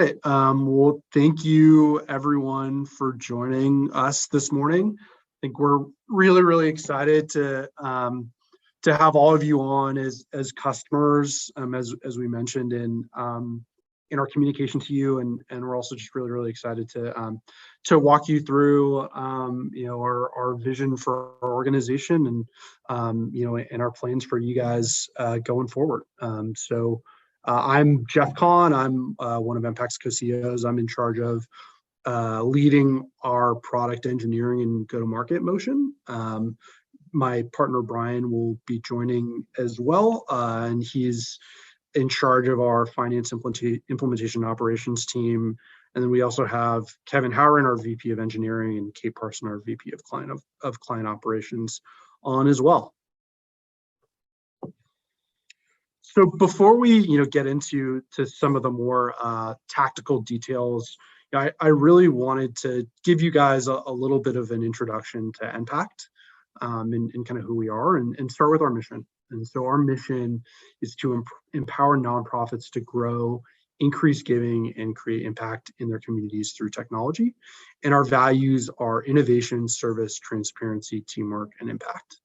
right. Well, thank you everyone for joining us this morning. I think we're really excited to have all of you on as customers, as we mentioned in our communication to you, and we're also just really excited to walk you through our vision for our organization and and our plans for you guys going forward. I'm Jeff Kahn. I'm one of NPact's co-CEOs. I'm in charge of leading our product engineering and go-to-market motion. My partner Brian will be joining as well, and he's in charge of our finance implementation operations team. And then we also have Kevin Howren, our VP of engineering, and Kate Parson, our VP of client operations, on as well. So before we get into some of the more tactical details, I really wanted to give you guys a little bit of an introduction to NPact and kind of who we are, and start with our mission. And so our mission is to empower nonprofits to grow, increase giving, and create impact in their communities through technology. And our values are innovation, service, transparency, teamwork, and impact.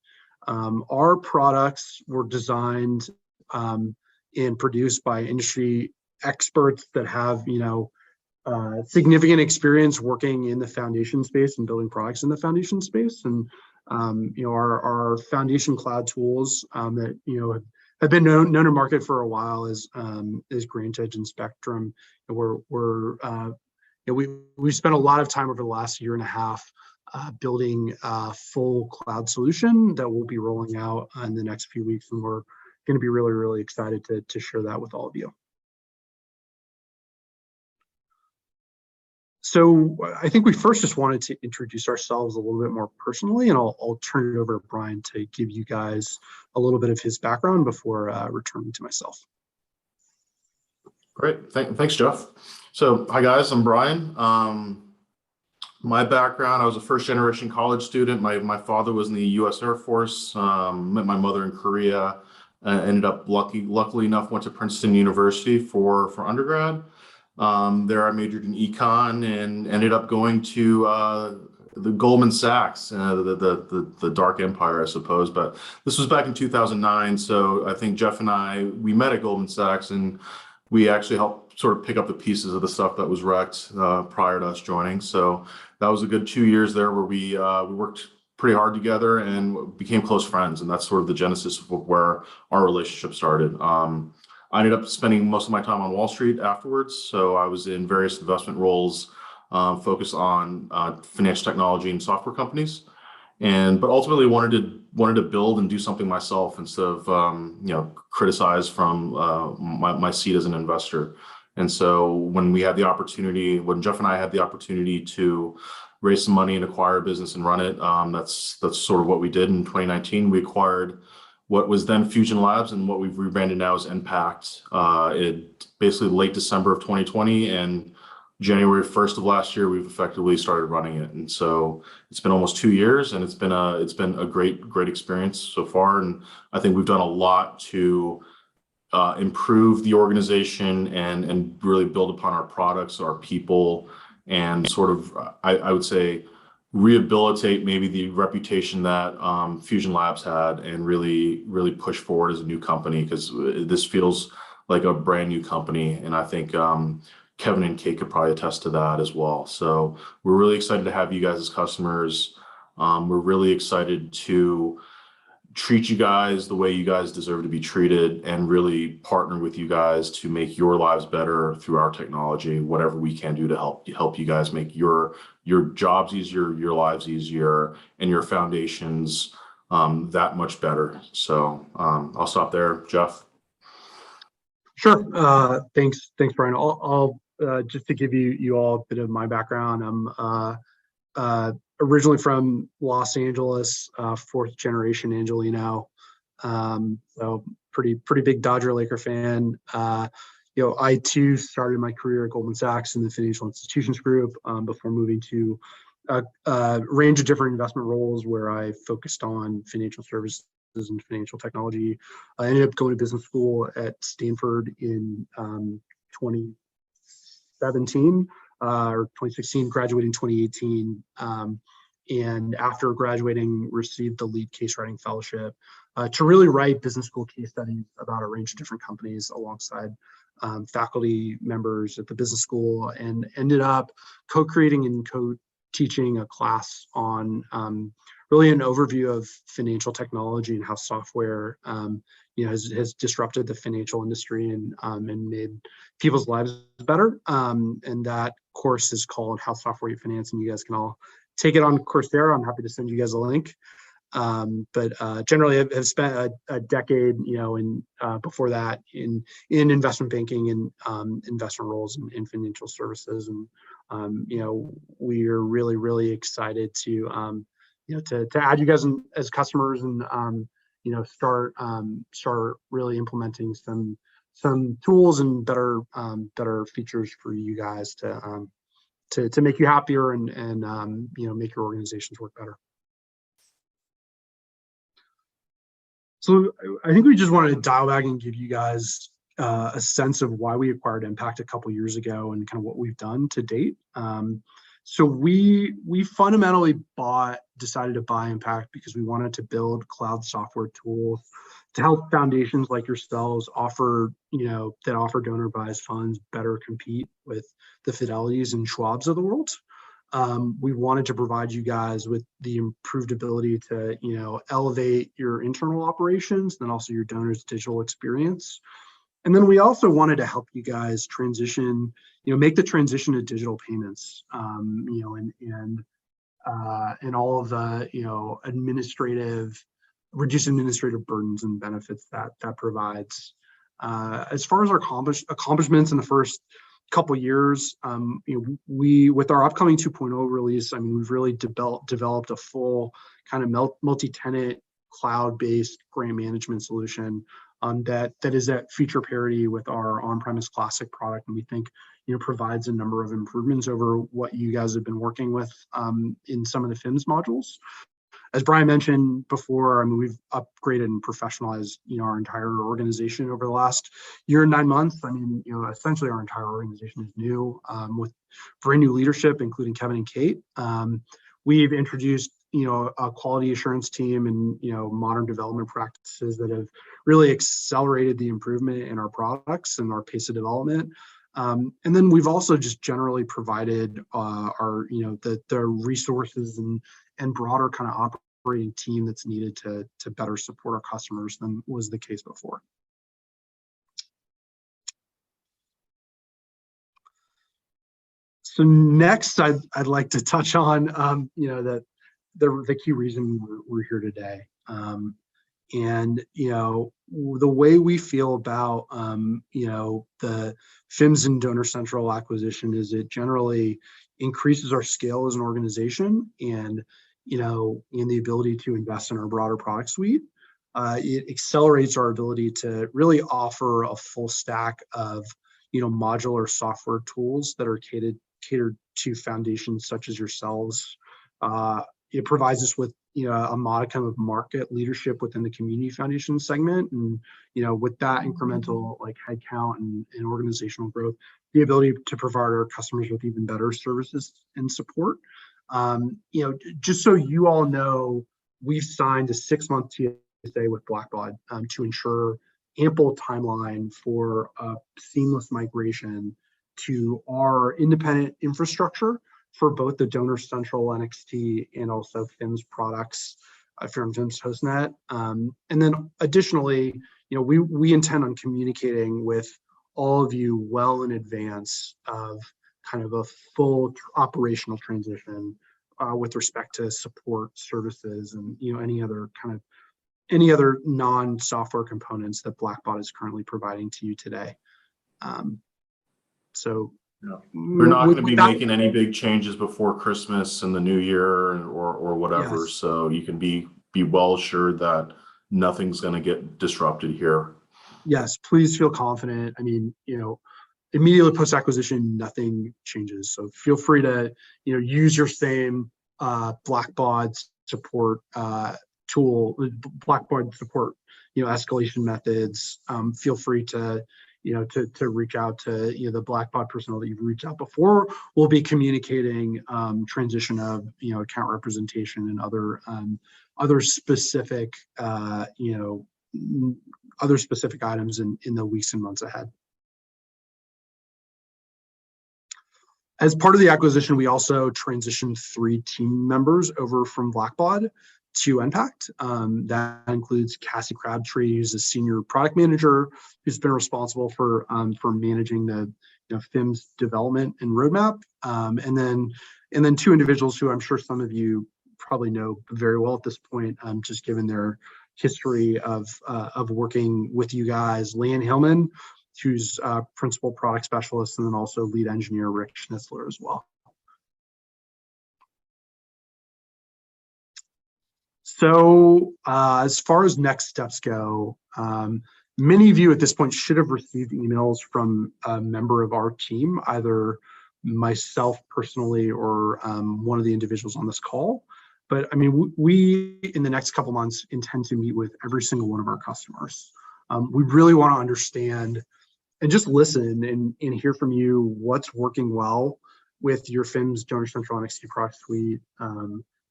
Our products were designed and produced by industry experts that have significant experience working in the foundation space and building products in the foundation space. And our foundation cloud tools that have been known to market for a while is GrantEdge and Spectrum. We spent a lot of time over the last year and a half building a full cloud solution that we'll be rolling out in the next few weeks, and we're going to be really excited to share that with all of you. So I think we first just wanted to introduce ourselves a little bit more personally, and I'll turn it over to Brian to give you guys a little bit of his background before returning to myself. Great, thanks, Jeff. So hi guys, I'm Brian. My background, I was a first-generation college student. My father was in the U.S. Air Force. Met my mother in Korea. Ended up luckily enough, went to Princeton University for undergrad. There I majored in econ and ended up going to the Goldman Sachs, the dark empire, I suppose. But this was back in 2009. So I think Jeff and we met at Goldman Sachs, and we actually helped sort of pick up the pieces of the stuff that was wrecked prior to us joining. So that was a good 2 years there where we worked pretty hard together and became close friends. And that's sort of the genesis of where our relationship started. I ended up spending most of my time on Wall Street afterwards. So I was in various investment roles focused on financial technology and software companies. But ultimately wanted to build and do something myself instead of criticize from my seat as an investor. And so when Jeff and I had the opportunity to raise some money and acquire a business and run it, that's sort of what we did in 2019. We acquired what was then Fusion Labs and what we've rebranded now as NPact. Basically late December of 2020 and January 1st of last year, we've effectively started running it. And so it's been almost 2 years, and it's been a great experience so far. And I think we've done a lot to improve the organization and really build upon our products, our people, and sort of, I would say, rehabilitate maybe the reputation that Fusion Labs had, and really push forward as a new company, because this feels like a brand new company. And I think Kevin and Kate could probably attest to that as well. So we're really excited to have you guys as customers. We're really excited to treat you guys the way you guys deserve to be treated, and really partner with you guys to make your lives better through our technology, whatever we can do to help you guys make your jobs easier, your lives easier, and your foundations that much better. So I'll stop there. Jeff? Sure. Thanks, Brian. I'll just to give you all a bit of my background. I'm originally from Los Angeles, fourth generation Angelino. So pretty big Dodger Laker fan. I too started my career at Goldman Sachs in the financial institutions group before moving to a range of different investment roles where I focused on financial services and financial technology. I ended up going to business school at Stanford in 2017 or 2016, graduating 2018. And after graduating, received the lead case writing fellowship to really write business school case studies about a range of different companies alongside faculty members at the business school, and ended up co-creating and co-teaching a class on really an overview of financial technology and how software has disrupted the financial industry and made people's lives better. And that course is called How Software You Finance, and you guys can all take it on Coursera. I'm happy to send you guys a link. But generally have spent a decade, and before that in investment banking and investment roles in financial services. And, we are really, really excited to, to add you guys as customers and, start really implementing some tools and better features for you guys to make you happier and make your organizations work better. So I think we just wanted to dial back and give you guys a sense of why we acquired NPact a couple years ago and kind of what we've done to date. So we fundamentally decided to buy NPact because we wanted to build cloud software tools to help foundations like yourselves that offer donor advised funds better compete with the Fidelities and Schwabs of the world. We wanted to provide you guys with the improved ability to, elevate your internal operations, and then also your donors' digital experience. And then we also wanted to help you guys transition, make the transition to digital payments, and all of the, reduce administrative burdens and benefits that provides. As far as our accomplishments in the first couple years, we with our upcoming 2.0 release, we've really developed a full kind of multi-tenant cloud-based grant management solution that is at feature parity with our on-premise classic product, and we think provides a number of improvements over what you guys have been working with in some of the FIMS modules. As Brian mentioned before, we've upgraded and professionalized, our entire organization over the last year and 9 months. Essentially our entire organization is new, with brand new leadership, including Kevin and Kate. We've introduced, a quality assurance team and, modern development practices that have really accelerated the improvement in our products and our pace of development. And then we've also just generally provided our, the resources and broader kind of operating team that's needed to better support our customers than was the case before. So next, I'd like to touch on, the key reason we're here today. And, the way we feel about, the FIMS and DonorCentral acquisition is it generally increases our scale as an organization and, in the ability to invest in our broader product suite. It accelerates our ability to really offer a full stack of, modular software tools that are catered to foundations such as yourselves. It provides us with, a modicum of market leadership within the community foundation segment. And, with that incremental headcount and organizational growth, the ability to provide our customers with even better services and support. Just so you all know, we've signed a 6-month TSA with Blackbaud to ensure ample timeline for a seamless migration to our independent infrastructure for both the DonorCentral NXT and also FIMS products, FIMS HostNet. And then additionally, we intend on communicating with all of you well in advance of kind of a full operational transition with respect to support services and any other non-software components that Blackbaud is currently providing to you today. We're not going to be making any big changes before Christmas and the New Year or whatever. Yes. So you can be well assured that nothing's going to get disrupted here. Yes, please feel confident. Immediately post-acquisition, nothing changes. So feel free to, use your same Blackbaud support tool, Blackbaud support, escalation methods. Feel free to, to reach out to the Blackbaud personnel that you've reached out before. We'll be communicating transition of account representation and other specific other specific items in the weeks and months ahead. As part of the acquisition, we also transitioned 3 team members over from Blackbaud to NPact. That includes Cassie Crabtree, who's a senior product manager, who's been responsible for managing the FIMS development and roadmap, and then 2 individuals who I'm sure some of you probably know very well at this point, just given their history of working with you guys. Leanne Hillman, who's principal product specialist, and then also lead engineer Rick Schnitzler as well. So as far as next steps go, many of you at this point should have received emails from a member of our team, either myself personally or one of the individuals on this call. But I mean, we in the next couple months intend to meet with every single one of our customers. We really want to understand and just listen and hear from you what's working well with your FIMS DonorCentral and XT product suite.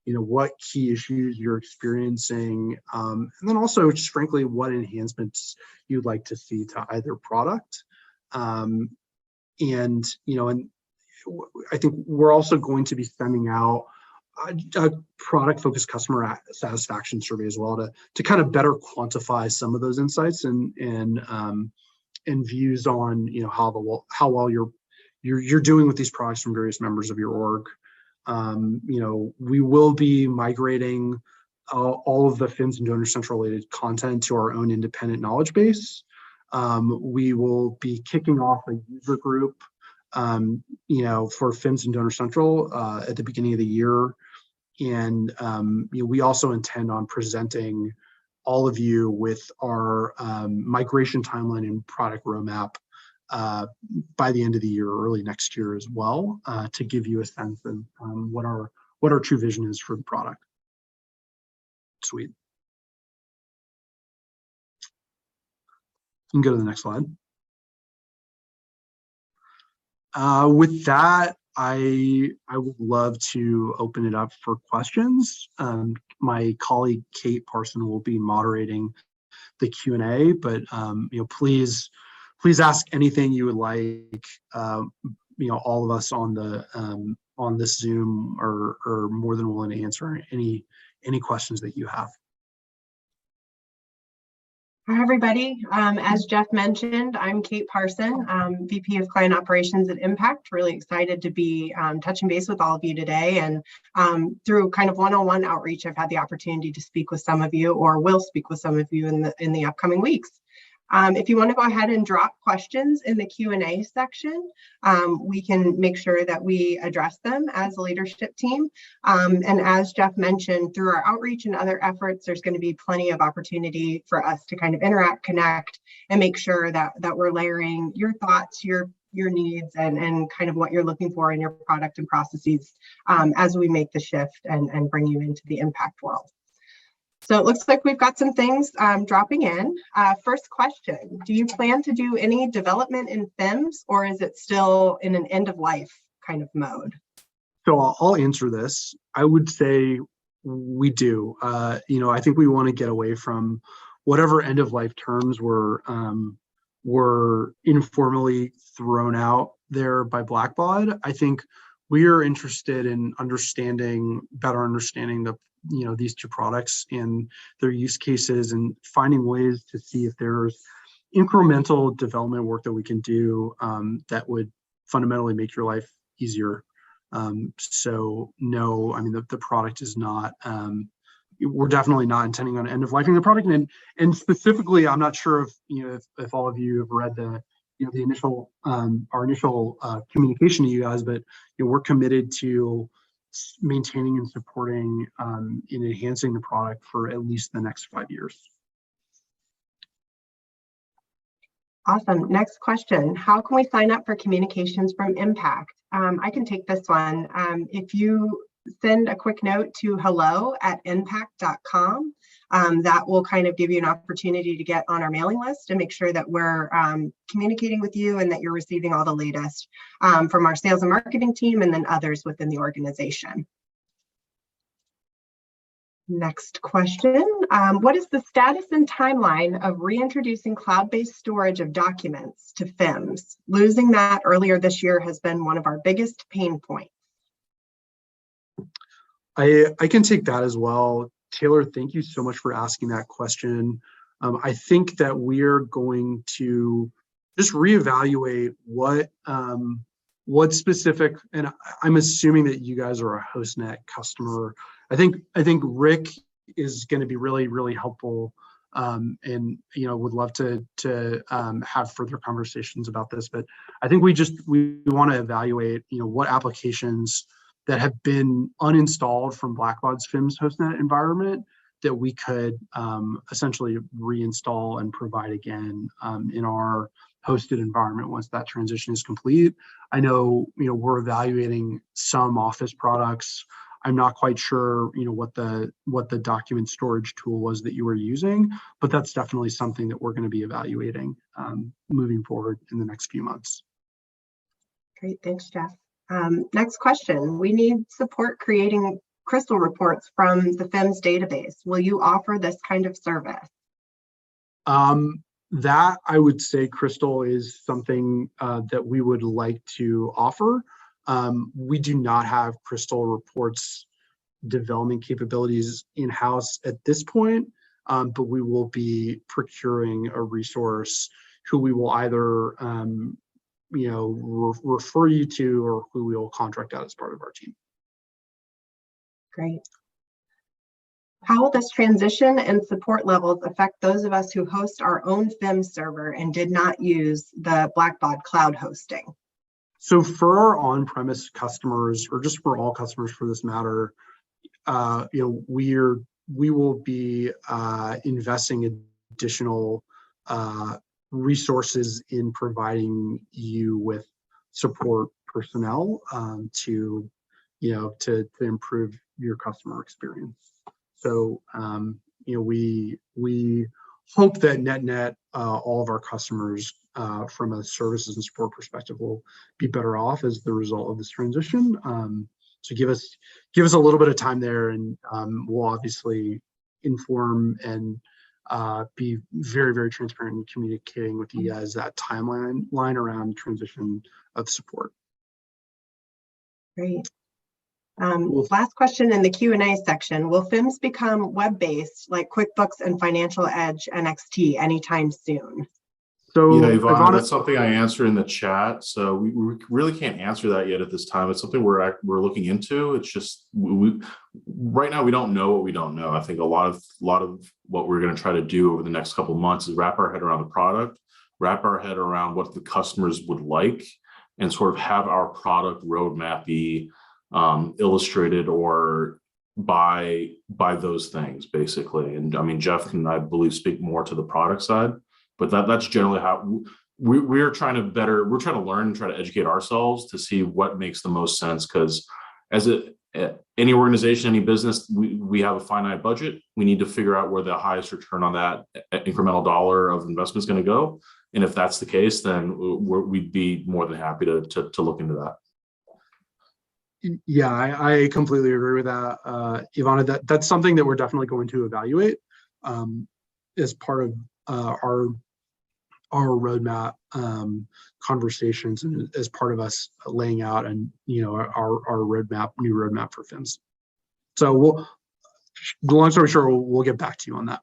What key issues you're experiencing, and then also just frankly what enhancements you'd like to see to either product. And I think we're also going to be sending out a product focused customer satisfaction survey as well to kind of better quantify some of those insights and views on how well you're doing with these products from various members of your org. We will be migrating all of the FIMS and DonorCentral related content to our own independent knowledge base. We will be kicking off a user group, for FIMS and DonorCentral at the beginning of the year. And we also intend on presenting all of you with our migration timeline and product roadmap by the end of the year, early next year as well, to give you a sense of what our true vision is for the product suite. You can go to the next slide. With that, I would love to open it up for questions. My colleague Kate Parson will be moderating the Q&A, but please ask anything you would like. All of us on this Zoom are more than willing to answer any questions that you have. Hi, everybody. As Jeff mentioned, I'm Kate Parson, VP of Client Operations at NPact. Really excited to be touching base with all of you today. And through kind of one-on-one outreach, I've had the opportunity to speak with some of you, or will speak with some of you in the upcoming weeks. If you want to go ahead and drop questions in the Q&A section, we can make sure that we address them as a leadership team. And as Jeff mentioned, through our outreach and other efforts, there's going to be plenty of opportunity for us to kind of interact, connect, and make sure that we're layering your thoughts, your needs, and kind of what you're looking for in your product and processes as we make the shift and bring you into the NPact world. So it looks like we've got some things dropping in. First question, do you plan to do any development in FIMS, or is it still in an end of life kind of mode? So I'll answer this. I would say we do. I think we want to get away from whatever end of life terms were informally thrown out there by Blackbaud. I think we are interested in better understanding these 2 products and their use cases, and finding ways to see if there's incremental development work that we can do that would fundamentally make your life easier. So no, I mean, the product is not, we're definitely not intending on end of lifing the product. And specifically, I'm not sure if all of you have read the initial, our initial communication to you guys, but we're committed to maintaining and supporting and enhancing the product for at least the next 5 years. Awesome. Next question. How can we sign up for communications from NPact? I can take this one. If you send a quick note to hello@npact.com. That will kind of give you an opportunity to get on our mailing list and make sure that we're communicating with you and that you're receiving all the latest from our sales and marketing team and then others within the organization. Next question. What is the status and timeline of reintroducing cloud-based storage of documents to FIMS? Losing that earlier this year has been one of our biggest pain points. I can take that as well. Taylor, thank you so much for asking that question. I think that we're going to just reevaluate what specific, and I'm assuming that you guys are a HostNet customer. I think Rick is going to be really, really helpful, and would love to have further conversations about this. But I think we want to evaluate what applications that have been uninstalled from Blackbaud's FIMS HostNet environment that we could essentially reinstall and provide again in our hosted environment once that transition is complete. I know we're evaluating some Office products. I'm not quite sure what the document storage tool was that you were using, but that's definitely something that we're going to be evaluating moving forward in the next few months. Great, thanks, Jeff. Next question. We need support creating crystal reports from the FIMS database. Will you offer this kind of service? That I would say Crystal is something that we would like to offer. We do not have Crystal reports development capabilities in-house at this point, but we will be procuring a resource who we will either refer you to or who we will contract out as part of our team. Great. How will this transition and support levels affect those of us who host our own FIMS server and did not use the Blackbaud cloud hosting? So for our on-premise customers, or just for all customers for this matter, we will be investing additional resources in providing you with support personnel to improve your customer experience. So we hope that net all of our customers from a services and support perspective will be better off as the result of this transition. So give us a little bit of time there, and we'll obviously inform and be very, very transparent in communicating with you guys that timeline around transition of support. Great. Last question in the Q&A section. Will FIMS become web-based like QuickBooks and Financial Edge NXT anytime soon? So yeah, Ivana, that's something I answered in the chat. So we really can't answer that yet at this time. It's something we're looking into. It's just right now we don't know what we don't know. I think a lot of what we're going to try to do over the next couple of months is wrap our head around the product, wrap our head around what the customers would like, and sort of have our product roadmap be illustrated or by those things basically. And I mean, Jeff can, I believe, speak more to the product side, but that's generally how we're trying to learn and try to educate ourselves to see what makes the most sense. Because as any organization, any business, we have a finite budget. We need to figure out where the highest return on that incremental dollar of investment is going to go. And if that's the case, then we'd be more than happy to look into that. Yeah, I completely agree with that, Ivana. That's something that we're definitely going to evaluate as part of our roadmap conversations, and as part of us laying out and our new roadmap for FIMS. So the long story short, we'll get back to you on that.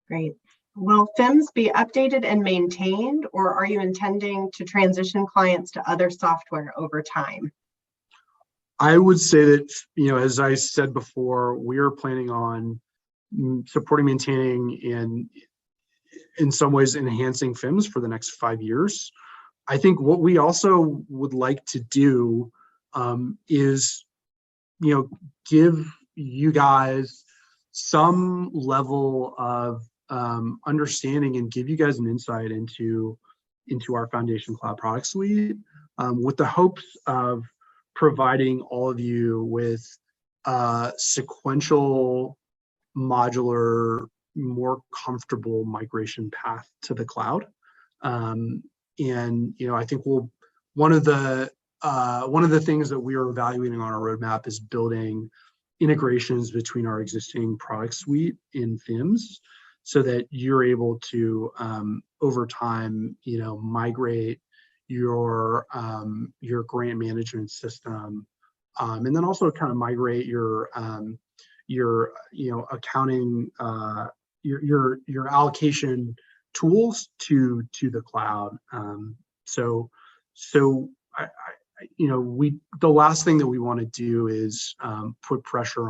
Great. Will FIMS be updated and maintained, or are you intending to transition clients to other software over time? I would say that, as I said before, we are planning on supporting, maintaining, and in some ways enhancing FIMS for the next 5 years. I think what we also would like to do is, give you guys some level of understanding and give you guys an insight into our Foundation Cloud product suite, with the hopes of providing all of you with a sequential, modular, more comfortable migration path to the cloud. And I think one of the things that we are evaluating on our roadmap is building integrations between our existing product suite in FIMS, so that you're able to over time, migrate your grant management system, and then also kind of migrate your accounting, your allocation tools to the cloud. So the last thing that we want to do is put pressure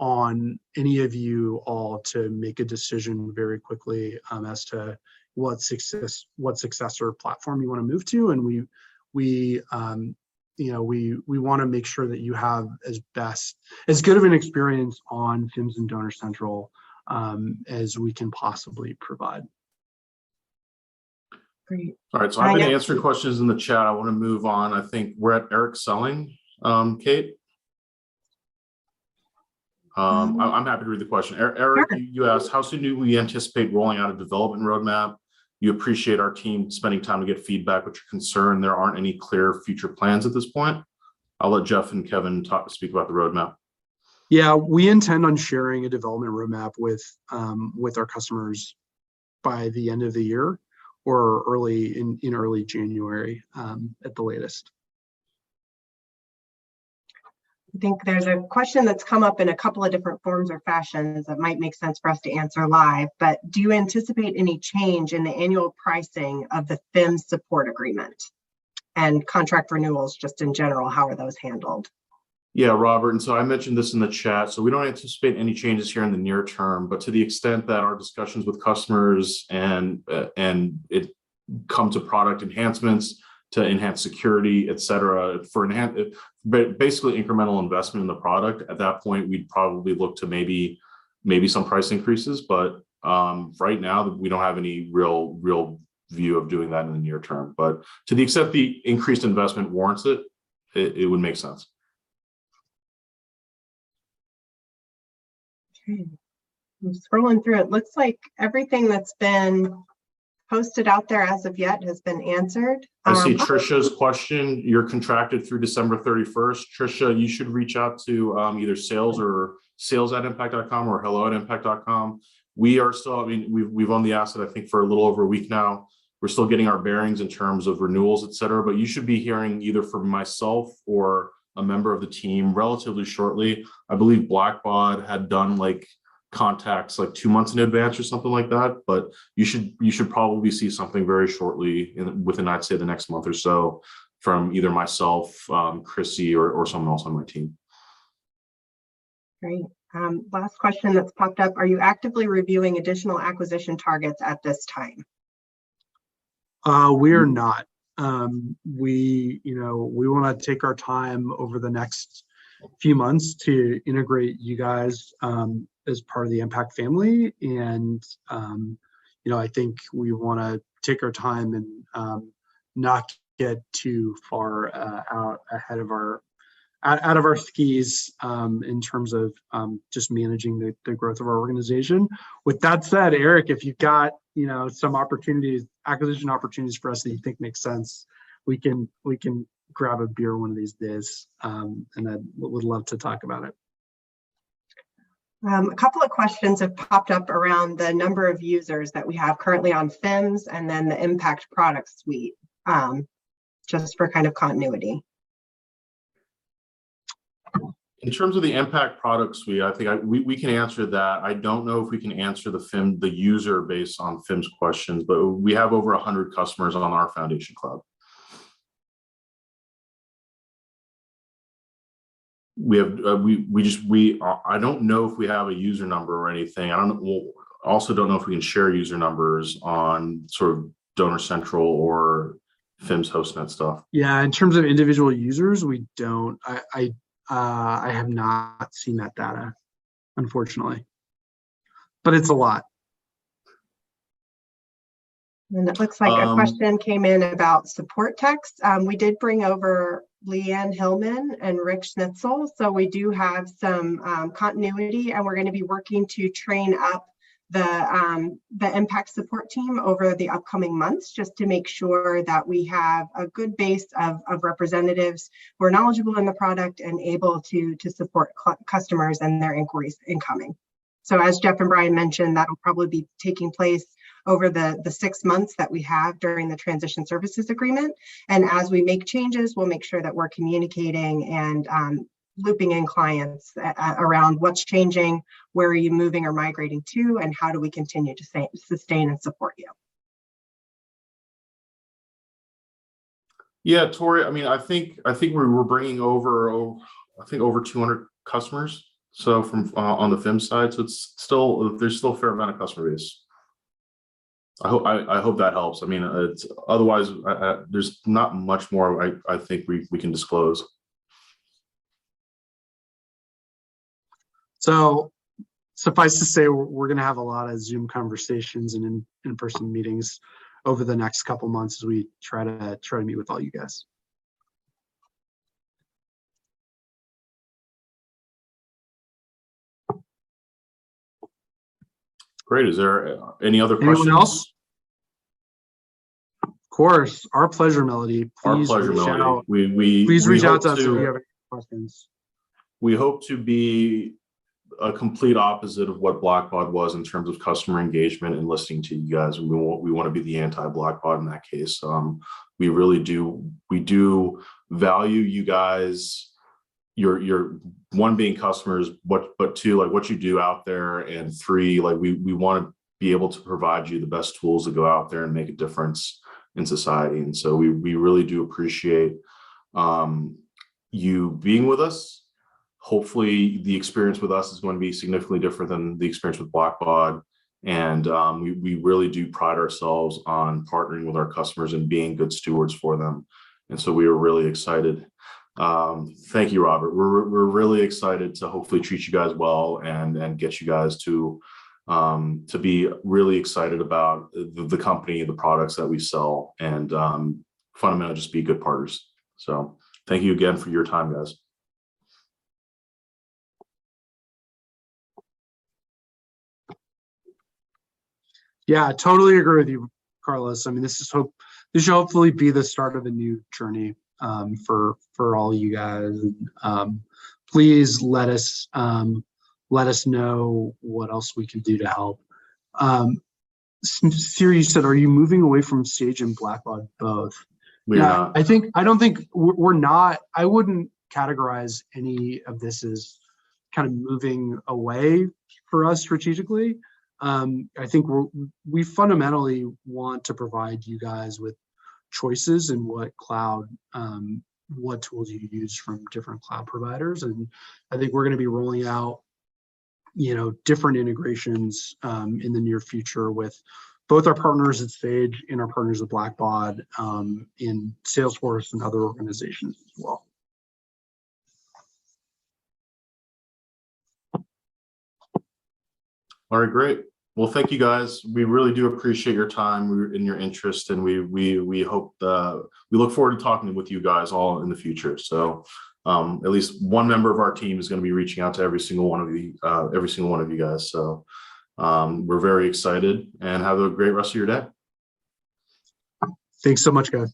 on any of you all to make a decision very quickly as to what successor platform you want to move to, and we want to make sure that you have as good of an experience on FIMS and DonorCentral as we can possibly provide. Great. All right, so I've been answering questions in the chat. I want to move on. I think we're at Eric Selling. Kate? I'm happy to read the question. Eric, you asked, how soon do we anticipate rolling out a development roadmap? You appreciate our team spending time to get feedback, but you're concerned there aren't any clear future plans at this point. I'll let Jeff and Kevin speak about the roadmap. Yeah, we intend on sharing a development roadmap with our customers by the end of the year, or in early January at the latest. I think there's a question that's come up in a couple of different forms or fashions that might make sense for us to answer live, but do you anticipate any change in the annual pricing of the FIMS support agreement and contract renewals just in general? How are those handled? Yeah, Robert, and so I mentioned this in the chat. So we don't anticipate any changes here in the near term, but to the extent that our discussions with customers and it come to product enhancements, to enhance security, et cetera, basically incremental investment in the product, at that point, we'd probably look to maybe some price increases. But right now, we don't have any real view of doing that in the near term. But to the extent the increased investment warrants it, it would make sense. Okay. I'm scrolling through. It looks like everything that's been posted out there as of yet has been answered. I see Trisha's question. You're contracted through December 31st. Trisha, you should reach out to either sales at NPact.com or hello@NPact.com. We are still, we've owned the asset, I think, for a little over a week now. We're still getting our bearings in terms of renewals, et cetera, but you should be hearing either from myself or a member of the team relatively shortly. I believe Blackbaud had done contacts 2 months in advance or something like that, but you should probably see something very shortly within, I'd say, the next month or so from either myself, Chrissy, or someone else on my team. Great. Last question that's popped up. Are you actively reviewing additional acquisition targets at this time? We are not. We want to take our time over the next few months to integrate you guys as part of the NPact family, and I think we want to take our time and not get too far out of our skis in terms of just managing the growth of our organization. With that said, Eric, if you've got some acquisition opportunities for us that you think make sense, we can grab a beer one of these days, and I would love to talk about it. A couple of questions have popped up around the number of users that we have currently on FIMS and then the NPact product suite, just for kind of continuity. In terms of the NPact product suite, I think we can answer that. I don't know if we can answer the user based on FIMS questions, but we have over 100 customers on our Foundation Cloud. We have I don't know if we have a user number or anything. Also don't know if we can share user numbers on sort of DonorCentral or FIMS HostNet stuff. Yeah, in terms of individual users, we don't. I have not seen that data, unfortunately, but it's a lot. And it looks like a question came in about support text. We did bring over Leanne Hillman and Rick Schnitzel. So we do have some continuity, and we're going to be working to train up the NPact support team over the upcoming months, just to make sure that we have a good base of representatives who are knowledgeable in the product and able to support customers and their inquiries incoming. So as Jeff and Brian mentioned, that'll probably be taking place over the 6 months that we have during the transition services agreement. And as we make changes, we'll make sure that we're communicating and looping in clients around what's changing, where are you moving or migrating to, and how do we continue to sustain and support you. Yeah, Tori, I mean, I think we were bringing over, over 200 customers. So from on the FIMS side, so there's still a fair amount of customer base. I hope that helps. I mean, it's otherwise there's not much more I think we can disclose. So suffice to say, we're going to have a lot of Zoom conversations and in-person meetings over the next couple months as we try to meet with all you guys. Great. Is there any other questions? Anyone else? Of course, our pleasure, Melody. Please our pleasure, Melody. Out. Please reach out to us if you have any questions. We hope to be a complete opposite of what Blackbaud was in terms of customer engagement and listening to you guys. We want to be the anti-Blackbaud in that case. We really do. We do value you guys. Your one being customers, but two, like what you do out there, and three, like we want to be able to provide you the best tools to go out there and make a difference in society. And so we really do appreciate you being with us. Hopefully the experience with us is going to be significantly different than the experience with Blackbaud. And we really do pride ourselves on partnering with our customers and being good stewards for them. And so we are really excited. Thank you, Robert. We're really excited to hopefully treat you guys well and get you guys to be really excited about the company, the products that we sell, and fundamentally just be good partners. So thank you again for your time, guys. Yeah, I totally agree with you, Carlos. I mean, this should hopefully be the start of a new journey for all you guys. Please let us know what else we can do to help. Siri said, "Are you moving away from Sage and Blackbaud both?" We're not. I don't think we're not. I wouldn't categorize any of this as kind of moving away for us strategically. I think we fundamentally want to provide you guys with choices in what tools you use from different cloud providers. And I think we're going to be rolling out, different integrations in the near future with both our partners at Sage and our partners at Blackbaud in Salesforce and other organizations as well. All right, great. Well, thank you guys. We really do appreciate your time and your interest, and we hope we look forward to talking with you guys all in the future. So at least one member of our team is going to be reaching out to every single one of you guys. So we're very excited, and have a great rest of your day. Thanks so much, guys.